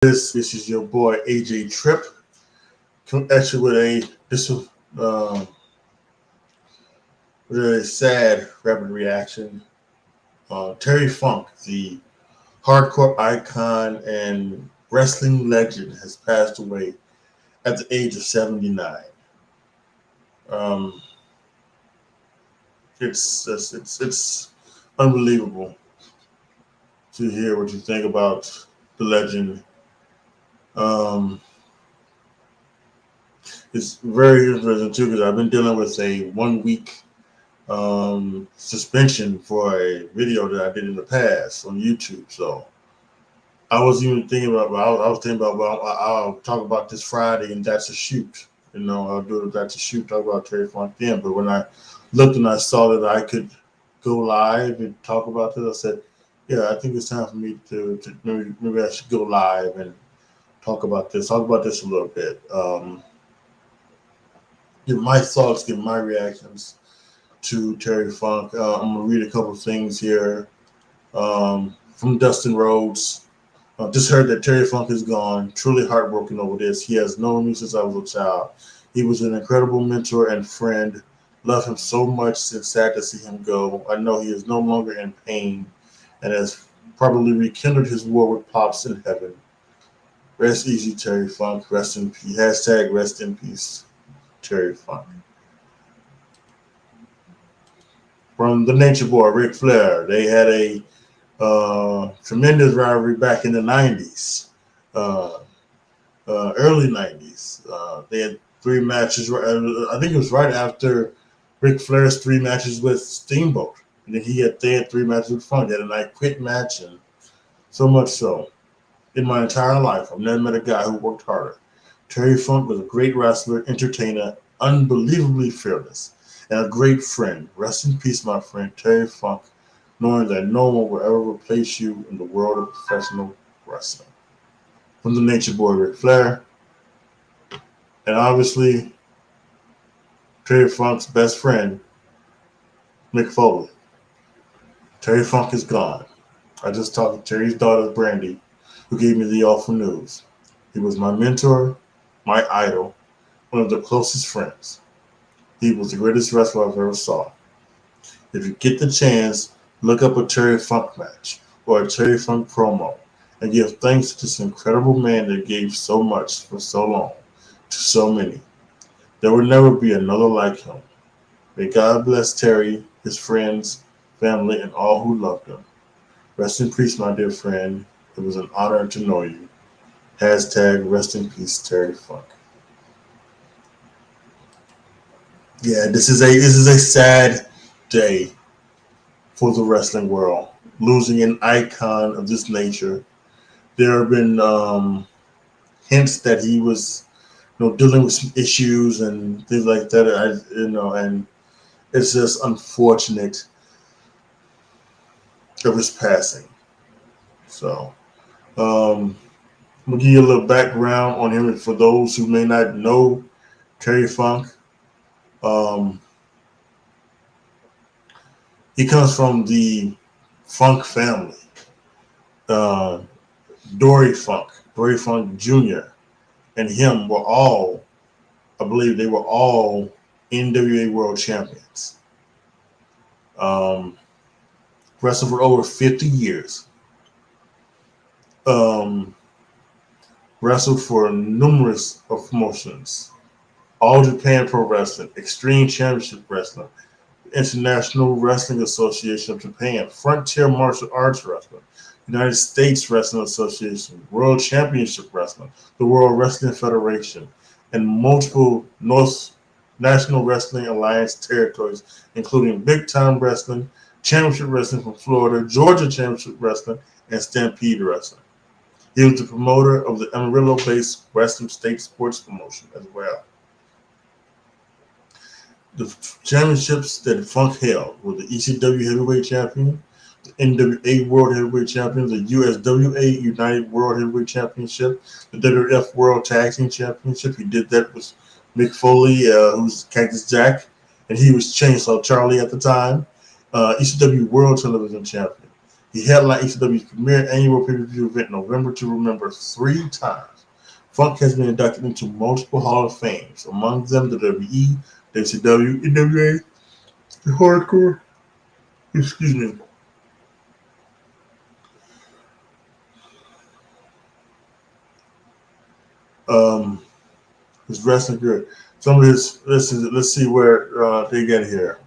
This is your boy AJTRIP. Come at you with uh, a sad rapid reaction. Terry Funk, the hardcore icon and wrestling legend, has passed away at the age of 79. Um, it's unbelievable to hear what you think about the legend. Um, it's very interesting too because I've been dealing with a 1 week suspension for a video that I did in the past on YouTube. So I was even thinking about, I was thinking about, well, I'll talk about this Friday and that's a shoot. I'll do it. That's a shoot. Talk about Terry Funk then. But when I looked and I saw that I could go live and talk about this, I said, yeah, I think it's time for me to maybe I should go live and talk about this a little bit. Get my thoughts, get my reactions to Terry Funk. I'm gonna read a couple of things here from Dustin Rhodes. Just heard that Terry Funk is gone. Truly heartbroken over this. He has known me since I was a child. He was an incredible mentor and friend. Love him so much. It's sad to see him go. I know he is no longer in pain and has probably rekindled his war with Pops in heaven. Rest easy, Terry Funk. Rest in peace. Hashtag rest in peace, Terry Funk. From the Nature Boy, Ric Flair, they had a tremendous rivalry back in the 90s, early 90s. They had 3 matches. I think it was right after Ric Flair's 3 matches with Steamboat. And then they had 3 matches with Funk. They had a night quit match, and so much so. In my entire life, I've never met a guy who worked harder. Terry Funk was a great wrestler, entertainer, unbelievably fearless, and a great friend. Rest in peace, my friend, Terry Funk, knowing that no one will ever replace you in the world of professional wrestling. From the Nature Boy, Ric Flair, and obviously Terry Funk's best friend, Mick Foley. Terry Funk is gone. I just talked to Terry's daughter, Brandy, who gave me the awful news. He was my mentor, my idol, one of the closest friends. He was the greatest wrestler I've ever saw. If you get the chance, look up a Terry Funk match or a Terry Funk promo and give thanks to this incredible man that gave so much for so long to so many. There will never be another like him. May God bless Terry, his friends, family, and all who loved him. Rest in peace, my dear friend. It was an honor to know you. Hashtag rest in peace, Terry Funk. Yeah, this is a sad day for the wrestling world. Losing an icon of this nature. There have been hints that he was, dealing with some issues and things like that. And it's just unfortunate of his passing. So, I'm gonna give you a little background on him for those who may not know Terry Funk. Um, he comes from the Funk family. Uh, Dory Funk Jr. and him were all, I believe they were all NWA World Champions. Wrestled for over 50 years. Wrestled for numerous of promotions. All Japan Pro Wrestling, Extreme Championship Wrestling, International Wrestling Association of Japan, Frontier Martial Arts Wrestling, United States Wrestling Association, World Championship Wrestling, the World Wrestling Federation, and multiple North National Wrestling Alliance territories, including Big Time Wrestling, Championship Wrestling from Florida, Georgia Championship Wrestling, and Stampede Wrestling. He was the promoter of the Amarillo-based Western State Sports Promotion as well. The championships that Funk held were the ECW Heavyweight Champion, the NWA World Heavyweight Champion, the USWA United World Heavyweight Championship, the WWF World Tag Team Championship. He did that with Mick Foley, who's Cactus Jack, and he was Chainsaw Charlie at the time. ECW World Television Champion, He headlined ECW's premier annual pay-per-view event, November to Remember, 3 times. Funk has been inducted into multiple Hall of Fames, among them the WWE, WCW, NWA, the Hardcore, excuse me, his wrestling career. Some of his, let's see where they get here.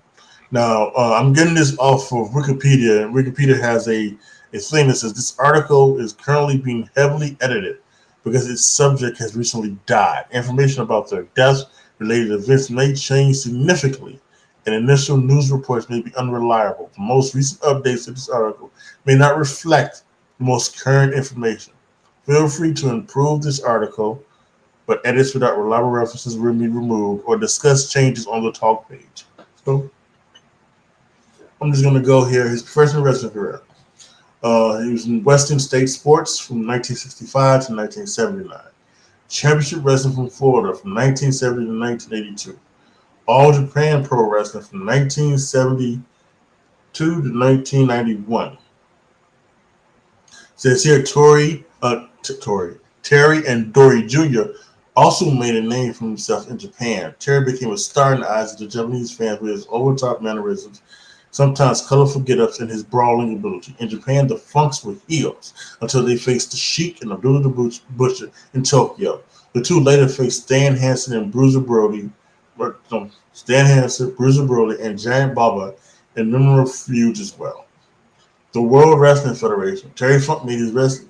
Now, I'm getting this off of Wikipedia, and Wikipedia has a thing that says this article is currently being heavily edited because its subject has recently died. Information about their deaths, related events may change significantly, and initial news reports may be unreliable. The most recent updates to this article may not reflect the most current information. Feel free to improve this article, but edits without reliable references will be removed or discuss changes on the talk page. So I'm just going to go here. His professional wrestling career. He was in Western State Sports from 1965 to 1979. Championship Wrestling from Florida from 1970 to 1982. All Japan Pro Wrestling from 1972 to 1991. Says here Terry and Dory Jr. also made a name for himself in Japan. Terry became a star in the eyes of the Japanese fans with his over-top mannerisms, sometimes colorful get-ups, and his brawling ability. In Japan, the Funks were heels until they faced the Sheik and Abdullah the Butcher in Tokyo. The two later faced Stan Hansen and Bruiser Brody, and Giant Baba in numerous feuds as well. The World Wrestling Federation. Terry Funk made the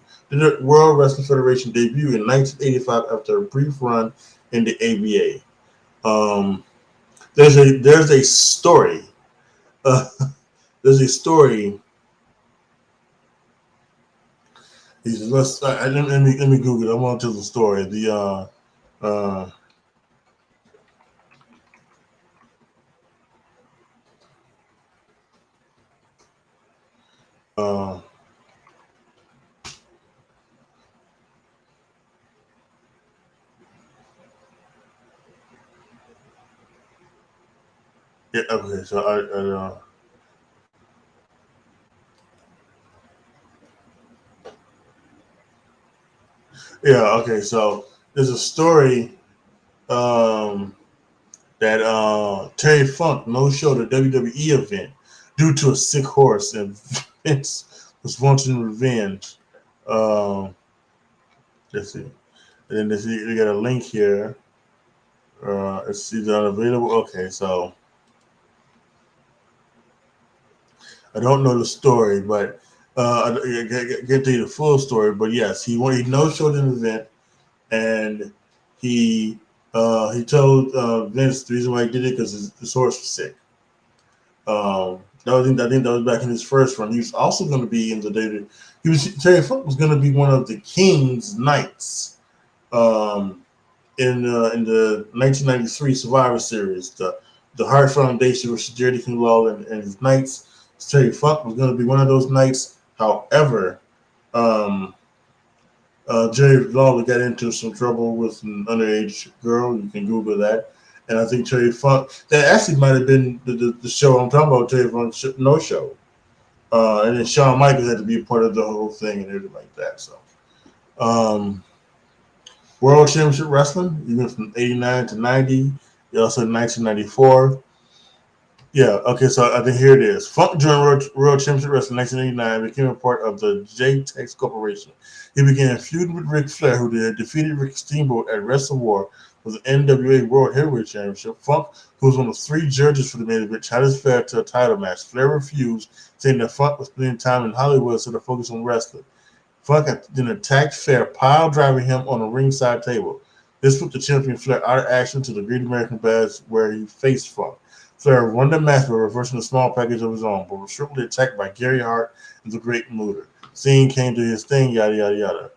World Wrestling Federation debut in 1985 after a brief run in the ABA. There's a story. There's a story. He says, let me Google it. I want to tell the story. Yeah, okay, so yeah, okay, so there's a story that Terry Funk no-showed a WWE event due to a sick horse, and Vince was wanting revenge. Um, let's see. And then we got a link here. Let's see, that available. Okay, so I don't know the story, but I get to you the full story. But yes, he no-showed an event, and he told Vince the reason why he did it because his horse was sick. I think that was back in his first run. He was also going to be in the day. Terry Funk was going to be one of the King's Knights in the 1993 Survivor Series. The Hart Foundation versus Jerry King Lawler and his Knights. Terry Funk was going to be one of those Knights. However, Jerry Lawler got into some trouble with an underage girl. You can Google that. And I think Terry Funk, that actually might have been the show I'm talking about, Terry Funk No Show. And then Shawn Michaels had to be a part of the whole thing and everything like that. So, World Championship Wrestling, he went from 89 to 90. He also in 1994. Yeah, okay, so I think here it is. Funk joined World Championship Wrestling in 1989, became a part of the JTEX Corporation. He began feuding with Ric Flair, who had defeated Rick Steamboat at Wrestle War with the NWA World Heavyweight Championship. Funk, who was one of 3 judges for the main event, challenged Flair to a title match. Flair refused, saying that Funk was spending time in Hollywood so to focus on wrestling. Funk then attacked Flair, pile driving him on a ringside table. This put the champion Flair out of action to the Great American Bash, where he faced Funk. Flair won the match by reversing a small package of his own, but was shortly attacked by Gary Hart and the Great Muta. Steen came to his thing, yada yada yada.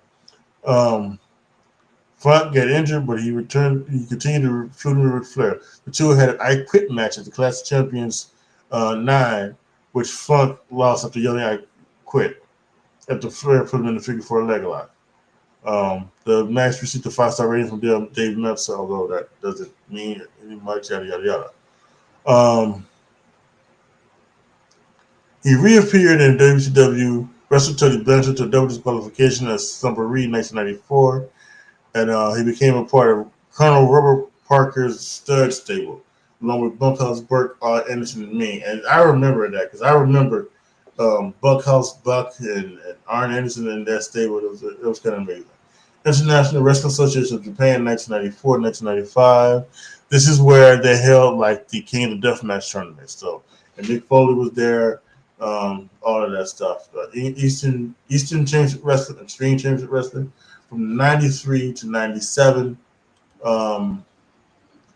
Funk got injured, but he returned. He continued to feud with Ric Flair. The two had an I Quit match at the Clash of Champions 9, which Funk lost after yelling "I quit" after Flair put him in the figure 4 leg lock. The match received a 5-star rating from Dave Meltzer, although that doesn't mean any much, yada yada yada. He reappeared in WCW, wrestled Tony Blanchard to a double disqualification as Summer in 1994, and he became a part of Colonel Robert Parker's stud stable, along with Bunkhouse Burke, Anderson, and me. And I remember that because I remember Bunkhouse Buck and Arn Anderson in that stable. It was kind of amazing. International Wrestling Association of Japan, 1994, 1995. This is where they held like the King of the Deathmatch tournament. So, and Mick Foley was there, all of that stuff. Eastern Championship Wrestling, Extreme Championship Wrestling, from 93 to 97.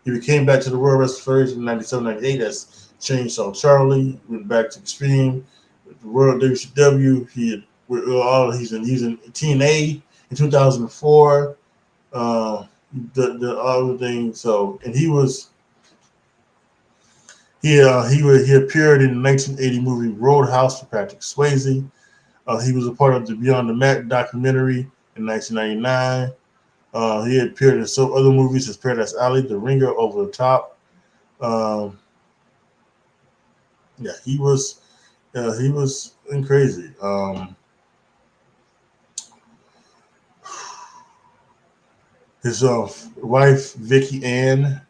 He became back to the World Wrestling Federation in 97, 98 as Chainsaw Charlie. Went back to Extreme, the World WCW. He's in TNA in 2004. The other thing. So, and he appeared in the 1980 movie Roadhouse for Patrick Swayze. He was a part of the Beyond the Mat documentary in 1999. He appeared in some other movies as Paradise Alley, The Ringer, Over the Top. He was crazy. His wife Vicky Ann,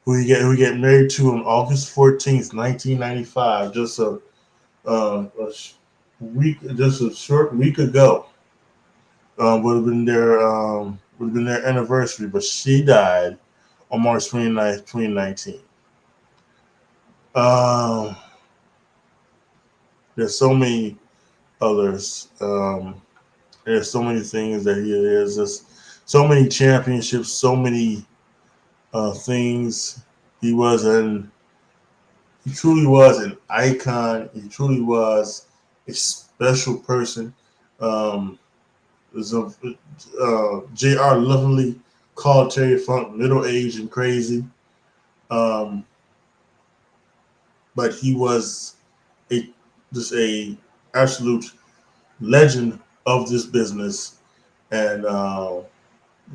who he got married to on August 14th, 1995, just a short week ago. Would have been their anniversary, but she died on March 29th, 2019. There's so many others. There's so many things that he is. Just so many championships, so many things. He truly was an icon. He truly was a special person. J.R. lovingly called Terry Funk middle-aged and crazy. But he was just a absolute legend of this business. And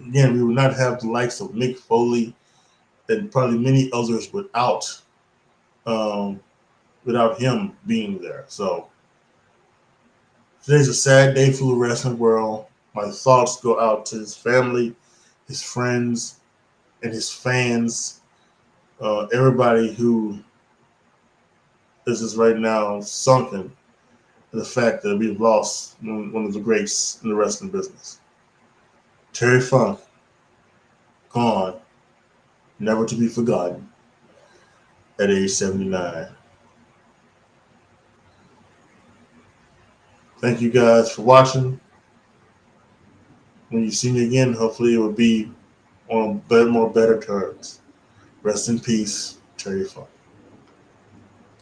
again, we would not have the likes of Mick Foley and probably many others without him being there. So today's a sad day for the wrestling world. My thoughts go out to his family, his friends, and his fans. Everybody who is just right now sunken in the fact that we've lost one of the greats in the wrestling business. Terry Funk, gone, never to be forgotten, at age 79. Thank you guys for watching. When you see me again, hopefully it will be on better terms. Rest in peace, Terry Funk.